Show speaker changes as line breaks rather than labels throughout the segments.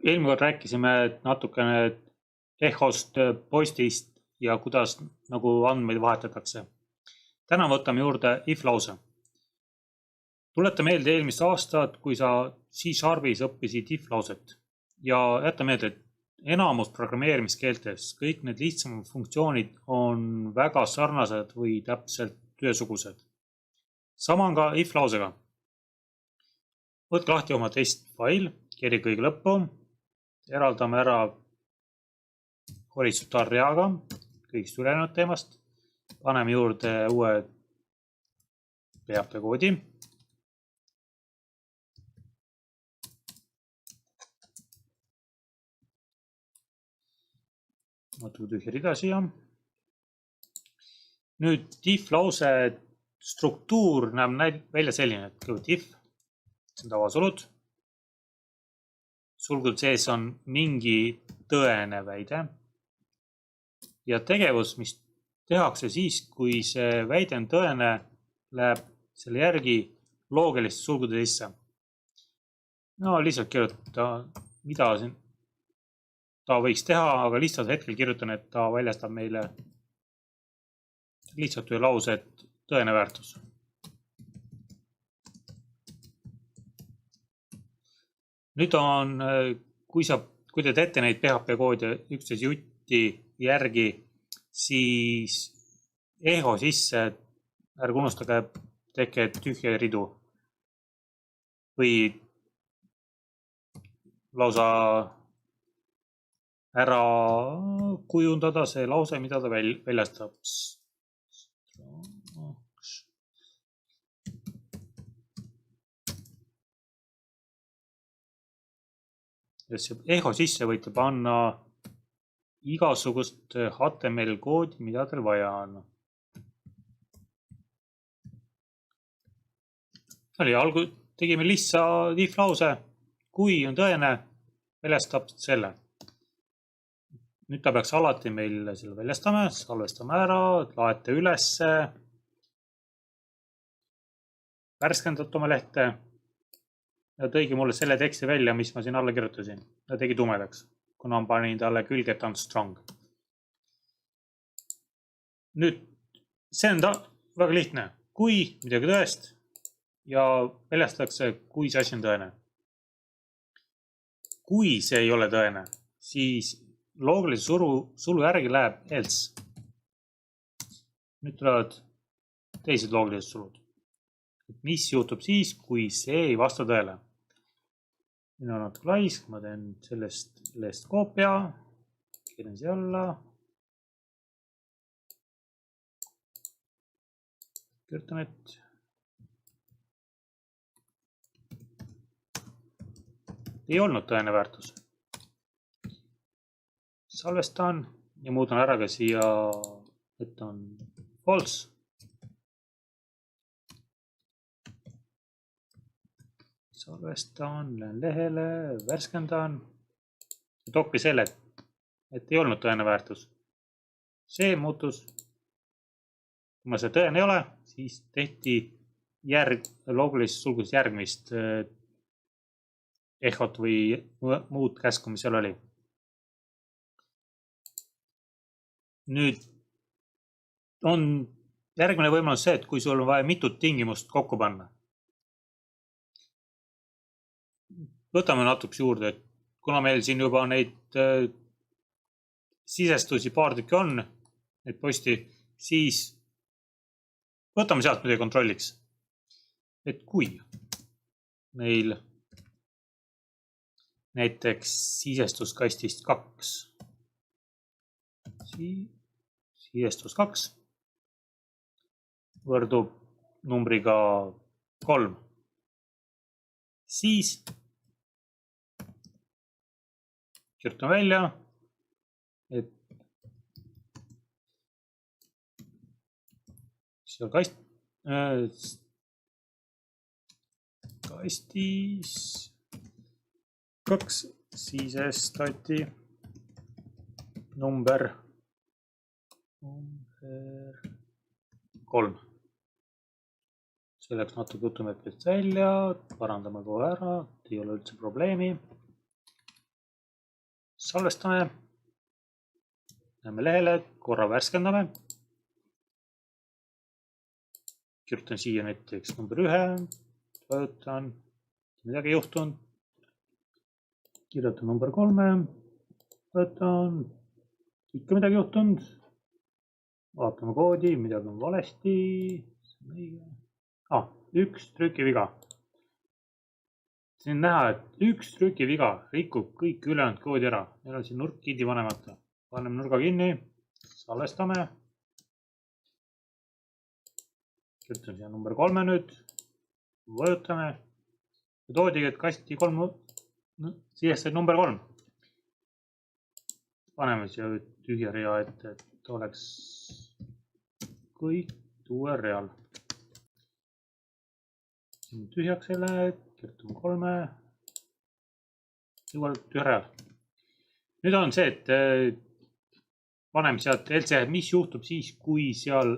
Eelmine kord rääkisime natukene Echost, postist ja kuidas nagu andmeid vahetatakse. Täna võtame juurde if lause. Tuleta meelde eelmist aastat, kui sa C-Sharpis õppisid if lauset ja jäta meelde, et enamus programmeerimiskeeltes kõik need lihtsamad funktsioonid on väga sarnased või täpselt ühesugused. Sama on ka if lausega. Võtke lahti oma testfail, kiri kõige lõppu, eraldame ära horisontaalreaga kõigist ülejäänud teemast, paneme juurde uue PHP koodi. Natuke tühja rida siia. Nüüd if lause struktuur näeb välja selline, et kõigepealt if, see on tavasulud. Sulgude sees on mingi tõene väide ja tegevus, mis tehakse siis, kui see väide on tõene, läheb selle järgi loogiliste sulgude sisse. No lihtsalt kirjutada, mida ta võiks teha, aga lihtsalt hetkel kirjutan, et ta väljastab meile lihtsalt ühe lause, et tõene väärtus. Nüüd on, kui te teete neid PHP koode üksteise jutti järgi, siis eho sisse, ärge unustage, tehke tühja ridu või lausa ära kujundada see lause, mida ta väljastab. Eho sisse võite panna igasugust HTML koodi, mida teil vaja on. Tegime lihtsa if lause, kui on tõene, väljastab selle. Nüüd ta peaks alati meil selle väljastama, salvestame ära, laete ülesse, värskendate oma lehte ja tõigi mulle selle teksti välja, mis ma siin alla kirjutasin. Ta tegi tumedaks, kuna ma panin talle külge, et on strong. Nüüd, see on väga lihtne. Kui midagi tõest ja väljastatakse, kui see asi on tõene. Kui see ei ole tõene, siis loogilise sulu järgi läheb else. Nüüd tulevad teised loogilised sulud. Mis juhtub siis, kui see ei vasta tõele? Nüüd on natuke laisk, ma teen sellest koopia, kirjan siia alla. Kirjutan, et ei olnud tõene väärtus. Salvestan ja muudan ära ka siia, et on false. Salvestan, lähen lehele, värskendan. Toopi selle, et ei olnud tõene väärtus. See muutus. Kui see tõene ei ole, siis tehti loogilises sulgudes järgmist ehot või muud käsku, mis seal oli. Nüüd on järgmine võimalus see, et kui sul on vaja mitut tingimust kokku panna. Võtame natuke juurde, et kuna meil siin juba neid sisestusi paar tükki on, neid posti, siis võtame sealt midagi kontrolliks. Et kui meil näiteks sisestuskastist 2, sisestus 2 võrdub numbriga 3, siis kirjutan välja, et seal kastis 2 sisestati number 3. See läks natuke jutumeetrist välja, parandame kohe ära, ei ole üldse probleemi. salvestame. Läheme lehele, korra värskendame. Kirjutan siia näiteks number 1. Vajutan, midagi ei juhtunud. Kirjutan number 3. Vajutan, ikka midagi juhtunud. Vaatame koodi, midagi on valesti. Üks trükiviga. Siin näha, et üks trükiviga rikub kõik ülejäänud koodi ära. Meil on siin nurk kinni panemata. Paneme nurga kinni, salvestame. Kirjutan siia number 3 nüüd. Vajutame. Toodigi, et kasti 3, siiast sai number 3. Paneme siia tühja rea ette, et oleks kõik uuel real. Siin tühjaks selle, kirjutame 3. Uuel tühja real. Nüüd on see, et paneme sealt LC, mis juhtub siis, kui seal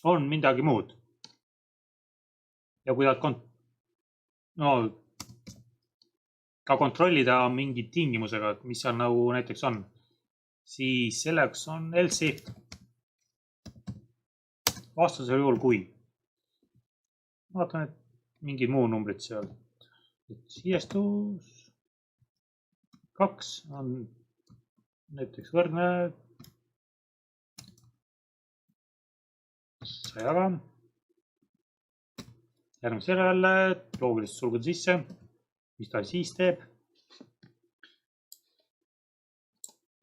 on midagi muud. Ja kui ka kontrollida mingi tingimusega, mis seal nagu näiteks on, siis selleks on else if. Vastusel juhul kui. Vaatan, et mingid muu numbrid seal. Siiestus 2 on näiteks võrdne 100-ga. Järgmise jälle loogiliselt sulguda sisse, mis ta siis teeb.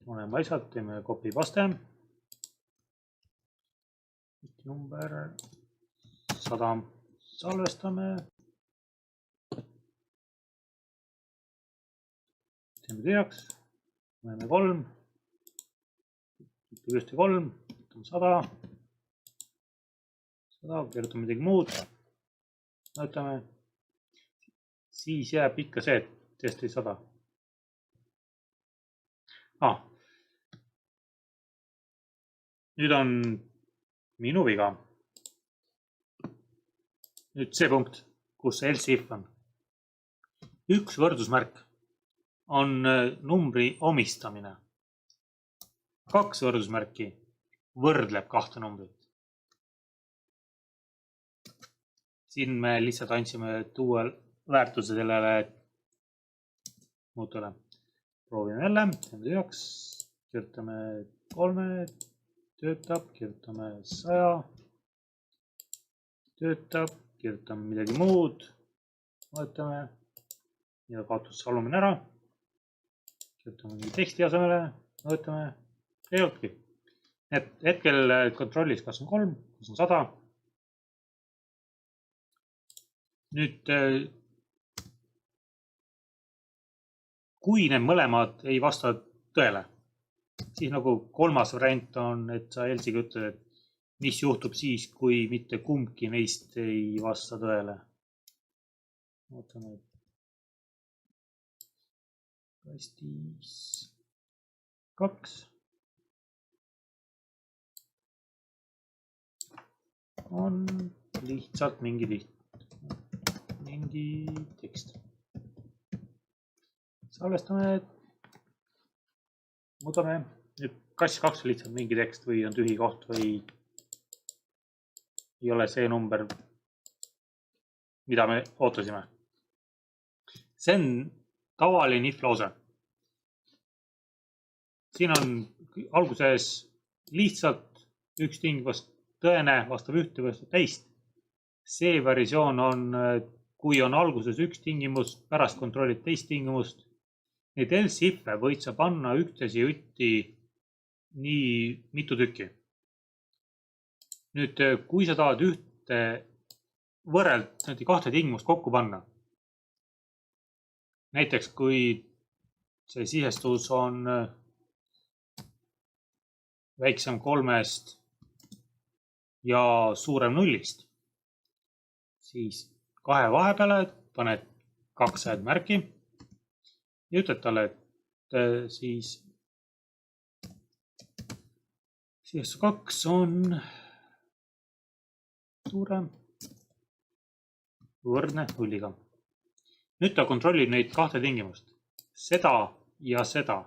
Paneme asjad, teeme copy paste. Number 100. Salvestame. Teeme tühjaks. Paneme 3. Ühte 3. 100. 100. Kirjutame midagi muud. Näitame. Siis jääb ikka see, et tõesti 100. Nüüd on minu viga. Nüüd see punkt, kus else if on. Üks võrdusmärk on numbri omistamine. 2 võrdusmärki võrdleb 2 numbrit. Siin me lihtsalt andsime tuua väärtuse sellele muutule. Proovime jälle, teeme tühjaks, kirjutame 3, töötab, kirjutame 100, töötab, kirjutame midagi muud, vaatame ja kaotus alumine ära, kirjutame mingi teksti asemele, vaatame, ei olnudki. Et hetkel kontrollis, kas on 3, kas on 100. Nüüd, kui need mõlemad ei vasta tõele, siis nagu kolmas variant on, et sa elsiga ütled, et mis juhtub siis, kui mitte kumbki neist ei vasta tõele. Vaatame, kastis 2 on lihtsalt mingi tekst. Salvestame, muudame. Nüüd kas 2 on lihtsalt mingi tekst või on tühi koht või ei ole see number, mida me ootasime. See on tavaline if lause. Siin on alguses lihtsalt üks tingimus tõene vastab ühte või teist. See versioon on, kui on alguses üks tingimus, pärast kontrollid teist tingimust. Neid else if'e võid sa panna üksteise jutti nii mitu tükki. Nüüd, kui sa tahad ühte võrrelda 2 tingimust kokku panna, näiteks kui see sisestus on väiksem 3-st ja suurem 0-st, siis 2 vahepeale paned 2 märki ja ütled talle, et siis 2 on suurem võrdne 0-ga. Nüüd ta kontrollib neid 2 tingimust. Seda, ja seda.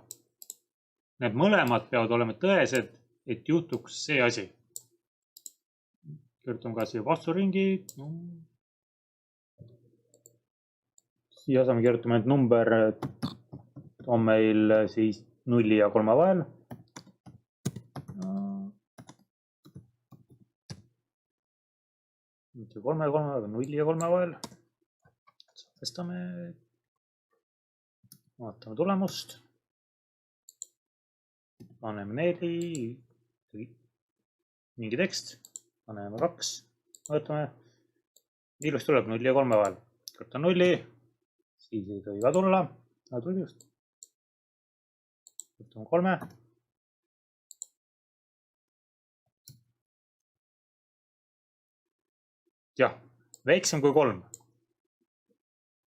Need mõlemad peavad olema tõesed, et juhtuks see asi. Kirjutame ka siia vasturingi. Siia asemel kirjutame, et number on meil siis 0 ja 3 vahel. Mitte 3 ja 3, aga 0 ja 3 vahel. Salvestame. Vaatame tulemust. Paneme 4. Mingi tekst. Paneme 2. Võtame. Ilusti tuleb 0 ja 3 vahel. Kirjutan 0. Siis ei tohi ka tulla. Aga tuli just. Võtame 3. Jah, väiksem kui 3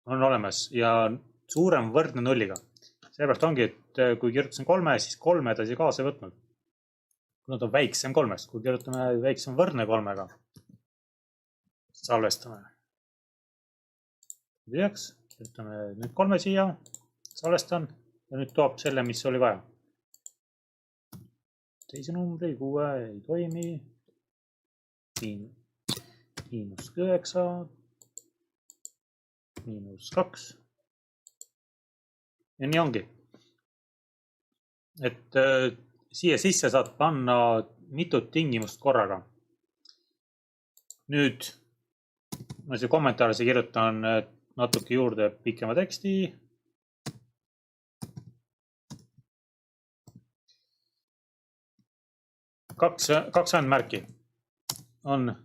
on olemas ja suurem võrdne 0-ga. Seepärast ongi, et kui kirjutasin 3, siis 3 ta siia kaasa ei võtnud. Kuna ta on väiksem 3-st, kui kirjutame väiksem võrdne 3-ga, salvestame. Kirjutame nüüd 3 siia, salvestan ja nüüd toob selle, mis oli vaja. Teise numbri 6 ei toimi. -9, -2. Ja nii ongi. Et siia sisse saad panna mitut tingimust korraga. Nüüd ma siia kommentaarisse kirjutan natuke juurde pikema teksti. Kaks andmärki on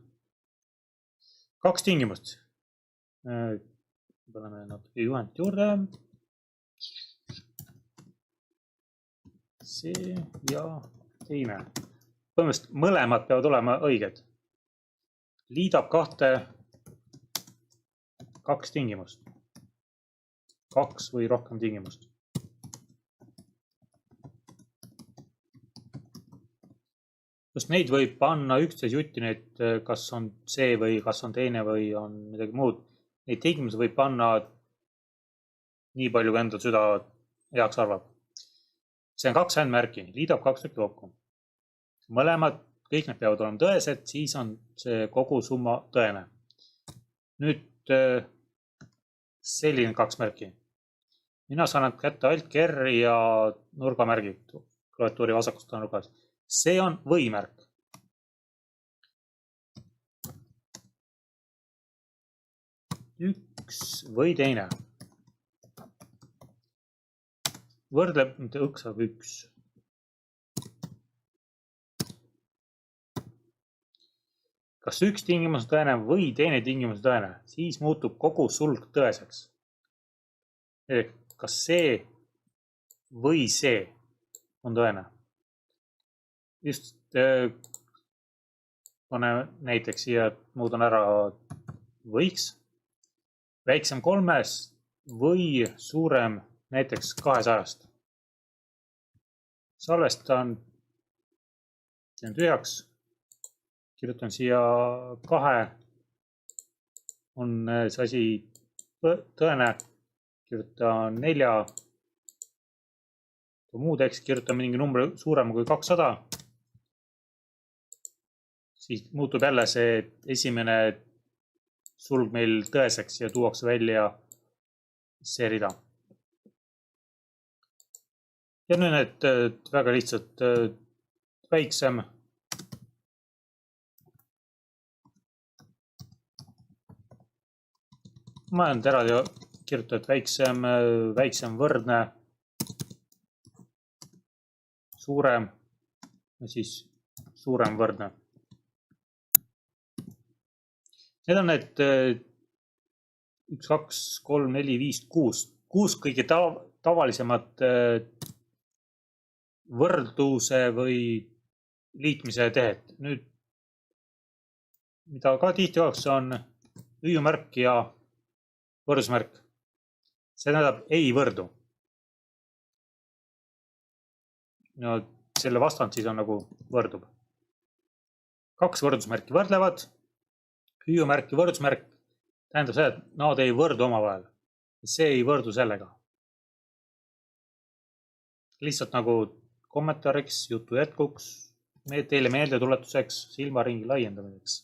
2 tingimust. Paneme natuke juhend juurde. See ja teine. Põhimõtteliselt mõlemad peavad olema õiged. Liidab 2 tingimust. 2 või rohkem tingimust. Just neid võib panna üksteise jutti, need kas on see või kas on teine või on midagi muud. Neid tingimusi võib panna nii palju, kui endal süda heaks arvab. See on 2 andmärki, liidab 2 tükki kokku. Mõlemad, kõik need peavad olema tõesed, siis on see kogu summa tõene. Nüüd selline 2 märki. Mina saan kätte alt-R ja nurgamärgid klaviatuuri vasakust nurgas. See on või-märk. Üks või teine. Võrdleb, mitte üks, aga 1. Kas üks tingimus on tõene või teine tingimus on tõene, siis muutub kogu sulg tõeseks. Kas see või see on tõene? Just paneme näiteks siia, muudan ära võiks, väiksem 3 või suurem näiteks 200. Salvestan, teen tühjaks, kirjutan siia 2, on see asi tõene, kirjutan 4, kui muu tekst, kirjutan mingi numbri suurem kui 200. Siis muutub jälle see esimene sulg meil tõeseks ja tuuakse välja see rida. Ja nüüd need väga lihtsalt väiksem. Ma olen eraldi kirjutanud väiksem võrdne, suurem ja siis suurem võrdne. Need on need 1, 2, 3, 4, 5, 6. 6 kõige tavalisemad võrdluse või liitmise tehed. Nüüd, mida ka tihti oleks, on hüüumärk ja võrdusmärk. See tähendab ei võrdu. No, selle vastand siis on nagu võrdub. 2 võrdusmärki võrdlevad. Hüüumärk ja võrdusmärk tähendab seda, et nad ei võrdu omavahel. See ei võrdu sellega. lihtsalt nagu kommentaariks, jutu jätkuks, teile meeldetuletuseks, silmaringi laiendamiseks.